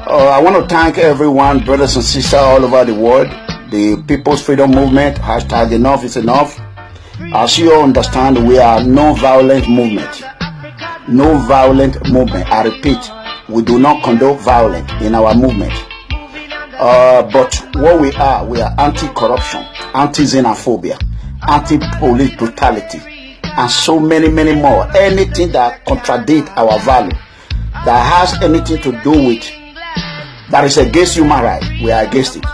I want to thank everyone, brothers and sisters all over the world. The People's Freedom Movement, hashtag enough is enough. As you all understand, we are no violent movement. No violent movement. I repeat, we do not condone violence in our movement. But what we are anti-corruption, anti-xenophobia, anti-police brutality, and so many more. Anything that contradicts our value, that has anything to do with, that is against human rights, we are against it.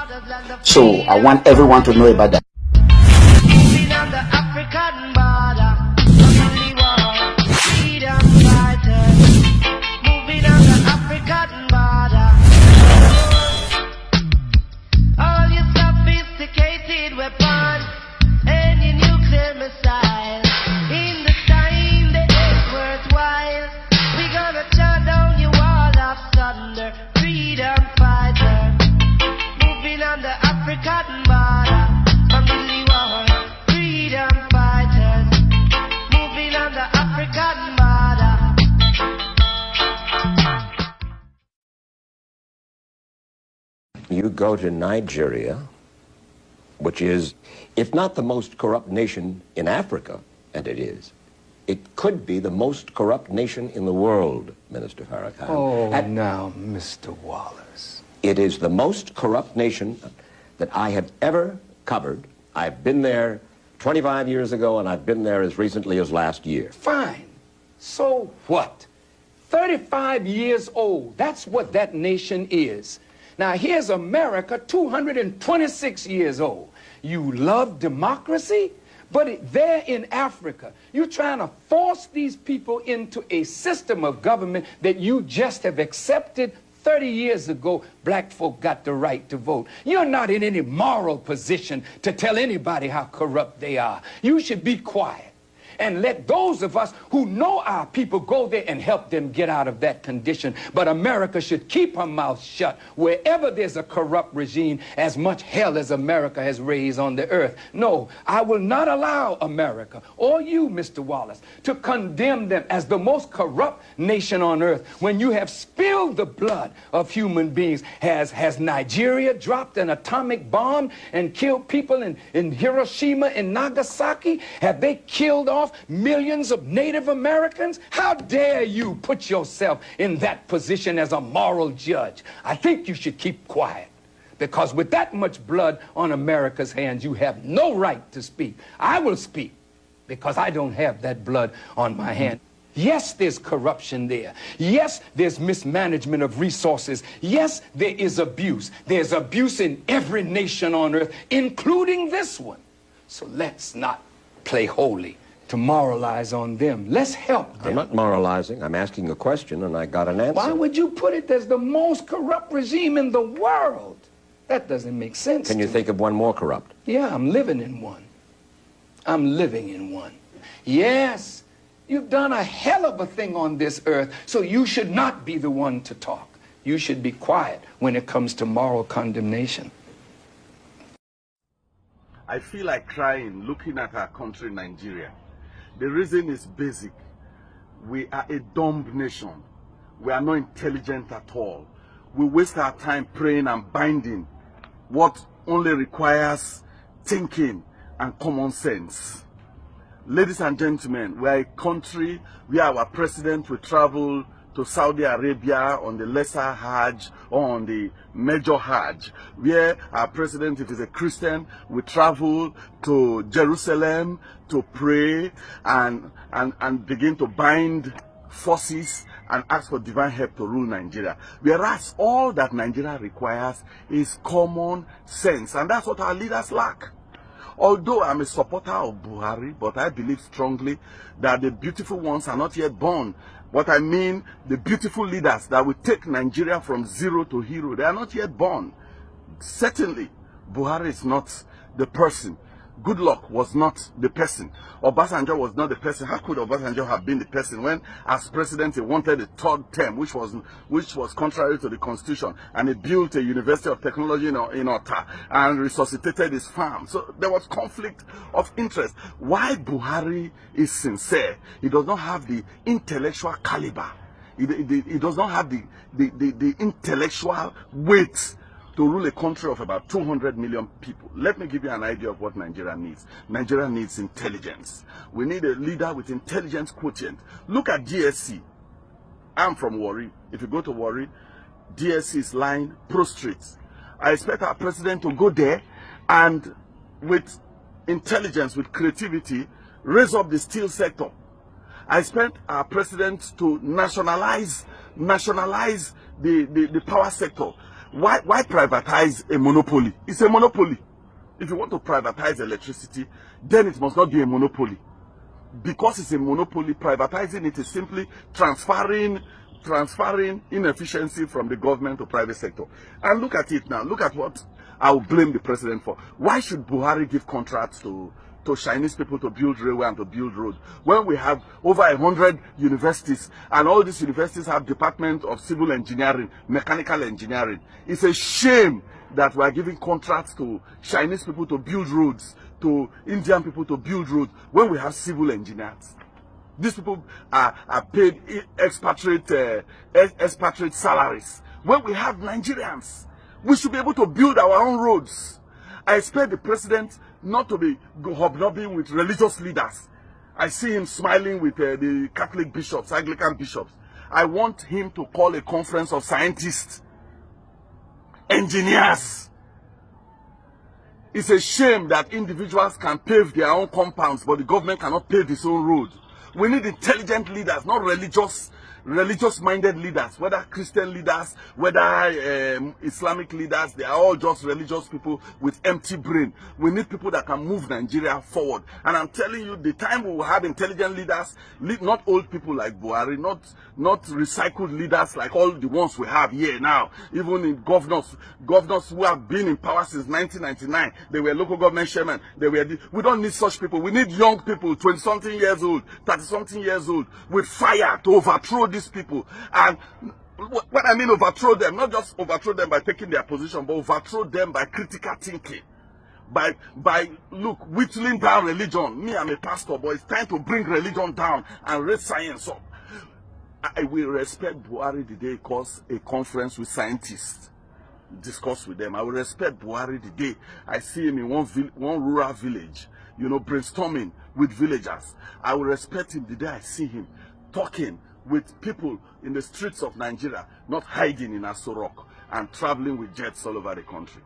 So I want everyone to know about that. You go to Nigeria, which is, if not the most corrupt nation in Africa, and it is, it could be the most corrupt nation in the world, Minister Farrakhan. Oh, now, Mr. Wallace. It is the most corrupt nation that I have ever covered. I've been there 25 years ago, and I've been there as recently as last year. Fine. So what? 35 years old. That's what that nation is. Now, here's America, 226 years old. You love democracy, but there in Africa, you're trying to force these people into a system of government that you just have accepted. 30 years ago, black folk got the right to vote. You're not in any moral position to tell anybody how corrupt they are. You should be quiet and let those of us who know our people go there and help them get out of that condition. But America should keep her mouth shut wherever there's a corrupt regime, as much hell as America has raised on the earth. No, I will not allow America, or you, Mr. Wallace, to condemn them as the most corrupt nation on earth when you have spilled the blood of human beings. Has Nigeria dropped an atomic bomb and killed people in Hiroshima and Nagasaki? Have they killed off millions of Native Americans? How dare you put yourself in that position as a moral judge? I think you should keep quiet, because with that much blood on America's hands, you have no right to speak. I will speak because I don't have that blood on my hand. Yes, there's corruption there. Yes, there's mismanagement of resources. Yes, there is abuse. There's abuse in every nation on earth, including this one. So let's not play holy to moralize on them. Let's help them. I'm not moralizing. I'm asking a question, and I got an answer. Why would you put it as the most corrupt regime in the world? That doesn't make sense. Can you think of one more corrupt? Yeah, I'm living in one. I'm living in one. Yes, you've done a hell of a thing on this earth, so you should not be the one to talk. You should be quiet when it comes to moral condemnation. I feel like crying looking at our country, Nigeria. The reason is basic. We are a dumb nation. We are not intelligent at all. We waste our time praying and binding what only requires thinking and common sense. Ladies and gentlemen, we are a country where our president will travel to Saudi Arabia on the lesser Hajj or on the major Hajj, where our president, if he's a Christian, will travel to Jerusalem to pray and begin to bind forces and ask for divine help to rule Nigeria. Whereas all that Nigeria requires is common sense, and that's what our leaders lack. Although I'm a supporter of Buhari, but I believe strongly that the beautiful ones are not yet born. What I mean, the beautiful leaders that will take Nigeria from zero to hero, they are not yet born. Certainly, Buhari is not the person. Goodluck was not the person. Obasanjo was not the person. How could Obasanjo have been the person when, as president, he wanted a third term, which was contrary to the constitution, and he built a University of Technology in Ota and resuscitated his farm. So there was conflict of interest. Why Buhari is sincere? He does not have the intellectual caliber. He does not have the intellectual weight to rule a country of about 200 million people. Let me give you an idea of what Nigeria needs. Nigeria needs intelligence. We need a leader with intelligence quotient. Look at DSC. I'm from Warri. If you go to Warri, DSC is lying prostrate. I expect our president to go there and with intelligence, with creativity, raise up the steel sector. I expect our president to nationalize the power sector. Why privatize a monopoly? It's a monopoly. If you want to privatize electricity, then it must not be a monopoly. Because it's a monopoly, privatizing it is simply transferring inefficiency from the government to private sector. And look at it now. Look at what I will blame the president for. Why should Buhari give contracts to Chinese people to build railway and to build road when we have over 100 universities, and all these universities have department of civil engineering, mechanical engineering? It's a shame that we are giving contracts to Chinese people to build roads, to Indian people to build roads, when we have civil engineers. These people are paid expatriate salaries. When we have Nigerians, we should be able to build our own roads. I expect the president not to be hobnobbing with religious leaders. I see him smiling with the Catholic bishops, Anglican bishops. I want him to call a conference of scientists, engineers. It's a shame that individuals can pave their own compounds, but the government cannot pave its own road. We need intelligent leaders, not religious-minded leaders, whether Christian leaders, whether Islamic leaders. They are all just religious people with empty brain. We need people that can move Nigeria forward. And I'm telling you, the time we will have intelligent leaders, not old people like Buhari, not recycled leaders like all the ones we have here now. Even in governors who have been in power since 1999, they were local government chairmen. We don't need such people. We need young people, 20-something years old, 30-something years old, with fire to overthrow these people. And what I mean overthrow them, not just overthrow them by taking their position, but overthrow them by critical thinking. By look, whittling down religion. Me, I'm a pastor, but it's time to bring religion down and raise science up. I will respect Buhari the day he calls a conference with scientists, discuss with them. I will respect Buhari the day I see him in one rural village, brainstorming with villagers. I will respect him the day I see him talking with people in the streets of Nigeria, not hiding in Aso Rock and traveling with jets all over the country.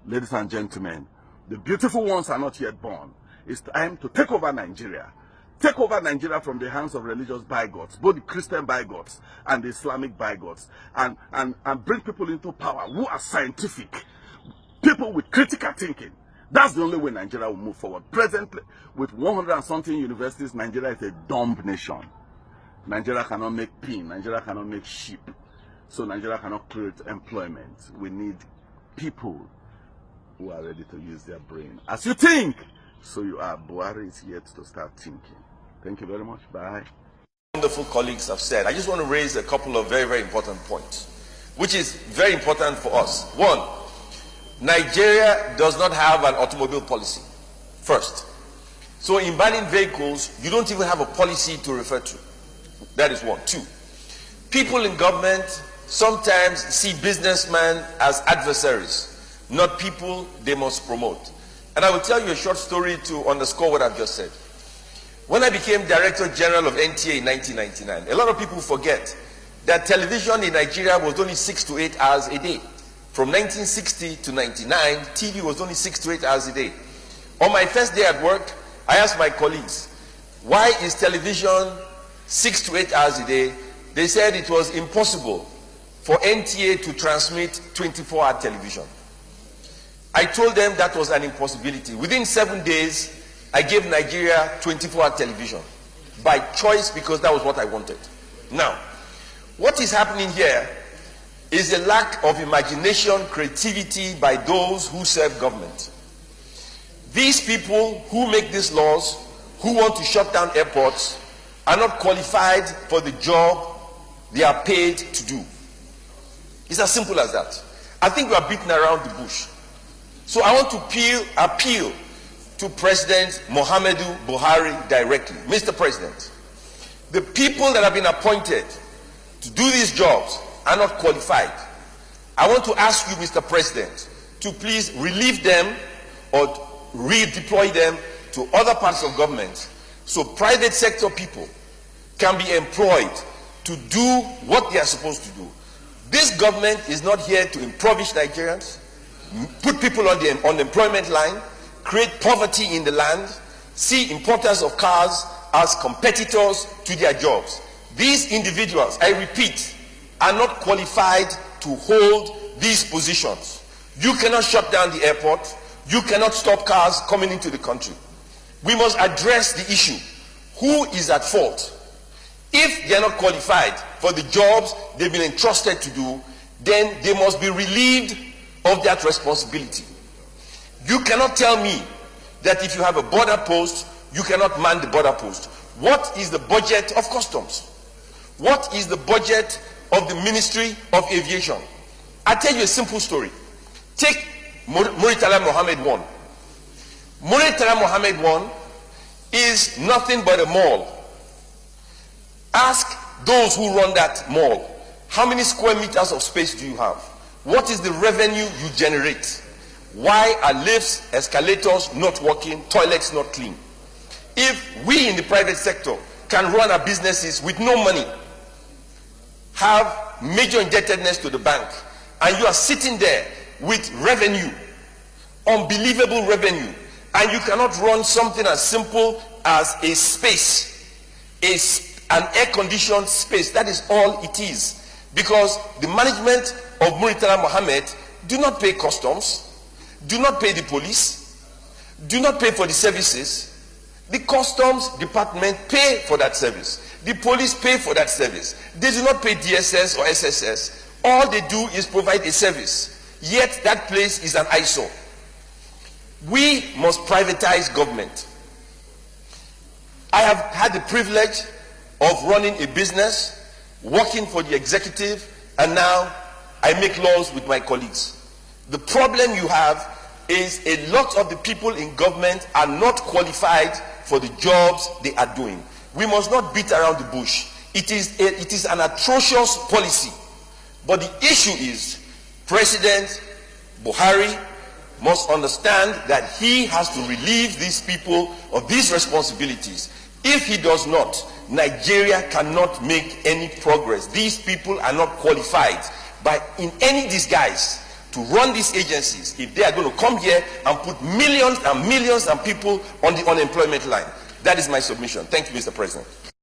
Ladies and gentlemen, the beautiful ones are not yet born. It's time to take over Nigeria. Take over Nigeria from the hands of religious bigots, both the Christian bigots and the Islamic bigots, and bring people into power who are scientific, people with critical thinking. That's the only way Nigeria will move forward. Presently, with 100 and something universities, Nigeria is a dumb nation. Nigeria cannot make pin, Nigeria cannot make sheep, so Nigeria cannot create employment. We need people who are ready to use their brain. As you think, so you are. Buhari is yet to start thinking. Thank you very much. Bye. Wonderful colleagues have said. I just want to raise a couple of very, very important points, which is very important for us. One, Nigeria does not have an automobile policy, first. So in banning vehicles, you don't even have a policy to refer to. That is one. Two, people in government sometimes see businessmen as adversaries, not people they must promote. And I will tell you a short story to underscore what I've just said. When I became Director General of NTA in 1999, a lot of people forget that television in Nigeria was only 6 to 8 hours a day. From 1960 to 99, TV was only 6 to 8 hours a day. On my first day at work, I asked my colleagues, why is television 6 to 8 hours a day? They said it was impossible for NTA to transmit 24-hour television. I told them that was an impossibility. Within 7 days, I gave Nigeria 24-hour television by choice, because that was what I wanted. Now, what is happening here is a lack of imagination, creativity by those who serve government. These people who make these laws, who want to shut down airports, are not qualified for the job they are paid to do. It's as simple as that. I think we are beaten around the bush. So I want to appeal to President Muhammadu Buhari directly. Mr. President, the people that have been appointed to to do these jobs are not qualified. I want to ask you, Mr. President, to please relieve them or redeploy them to other parts of government so private sector people can be employed to do what they are supposed to do. This government is not here to impoverish Nigerians, put people on the unemployment line, create poverty in the land, see importers of cars as competitors to their jobs. These individuals, I repeat, are not qualified to hold these positions. You cannot shut down the airport. You cannot stop cars coming into the country. We must address the issue. Who is at fault? If they are not qualified for the jobs they've been entrusted to do, then they must be relieved of that responsibility. You cannot tell me that if you have a border post, you cannot man the border post. What is the budget of customs? What is the budget of the Ministry of Aviation? I'll tell you a simple story. Take Muritala Mohammed 1. Muritala Mohammed 1 is nothing but a mall. Ask those who run that mall, how many square meters of space do you have? What is the revenue you generate? Why are lifts, escalators not working, toilets not clean? If we in the private sector can run our businesses with no money, have major indebtedness to the bank, and you are sitting there with revenue, unbelievable revenue, and you cannot run something as simple as a space, an air-conditioned space. That is all it is. Because the management of Muritala Mohammed do not pay customs, do not pay the police, do not pay for the services. The customs department pay for that service. The police pay for that service. They do not pay DSS or SSS. All they do is provide a service. Yet that place is an eyesore. We must privatize government. I have had the privilege of running a business, working for the executive, and now I make laws with my colleagues. The problem you have is a lot of the people in government are not qualified for the jobs they are doing. We must not beat around the bush. It is an atrocious policy. But the issue is, President Buhari must understand that he has to relieve these people of these responsibilities. If he does not, Nigeria cannot make any progress. These people are not qualified by in any disguise to run these agencies if they are going to come here and put millions and millions of people on the unemployment line. That is my submission. Thank you, Mr. President.